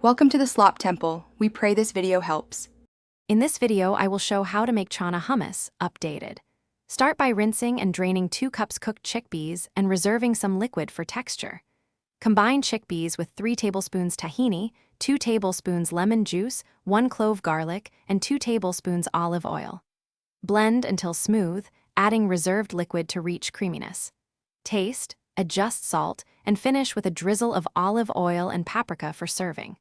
Welcome to the Slop Temple. We pray this video helps. In this video, I will show how to make chana hummus updated. Start by rinsing and draining 2 cups cooked chickpeas and reserving some liquid for texture. Combine chickpeas with 3 tablespoons tahini, 2 tablespoons lemon juice, 1 clove garlic, and 2 tablespoons olive oil. Blend until smooth, adding reserved liquid to reach creaminess. Taste, adjust salt, and finish with a drizzle of olive oil and paprika for serving.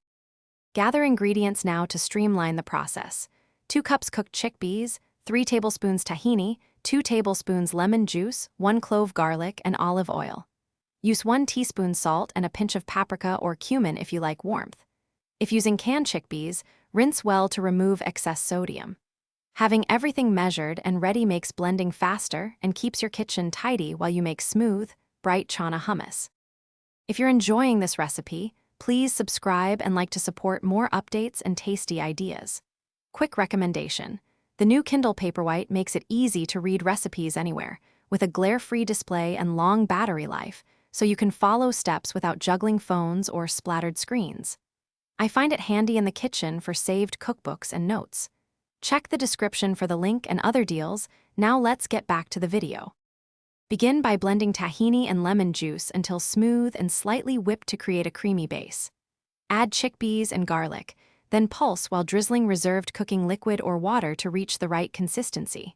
Gather ingredients now to streamline the process. 2 cups cooked chickpeas, 3 tablespoons tahini, 2 tablespoons lemon juice, 1 clove garlic, and olive oil. Use 1 teaspoon salt and a pinch of paprika or cumin if you like warmth. If using canned chickpeas, rinse well to remove excess sodium. Having everything measured and ready makes blending faster and keeps your kitchen tidy while you make smooth, bright chana hummus. If you're enjoying this recipe, please subscribe and like to support more updates and tasty ideas. Quick recommendation: the new Kindle Paperwhite makes it easy to read recipes anywhere, with a glare-free display and long battery life, so you can follow steps without juggling phones or splattered screens. I find it handy in the kitchen for saved cookbooks and notes. Check the description for the link and other deals. Now let's get back to the video. Begin by blending tahini and lemon juice until smooth and slightly whipped to create a creamy base. Add chickpeas and garlic, then pulse while drizzling reserved cooking liquid or water to reach the right consistency.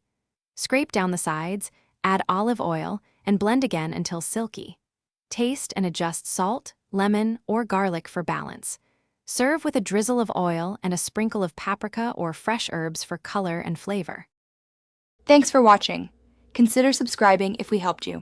Scrape down the sides, add olive oil, and blend again until silky. Taste and adjust salt, lemon, or garlic for balance. Serve with a drizzle of oil and a sprinkle of paprika or fresh herbs for color and flavor. Thanks for watching. Consider subscribing if we helped you.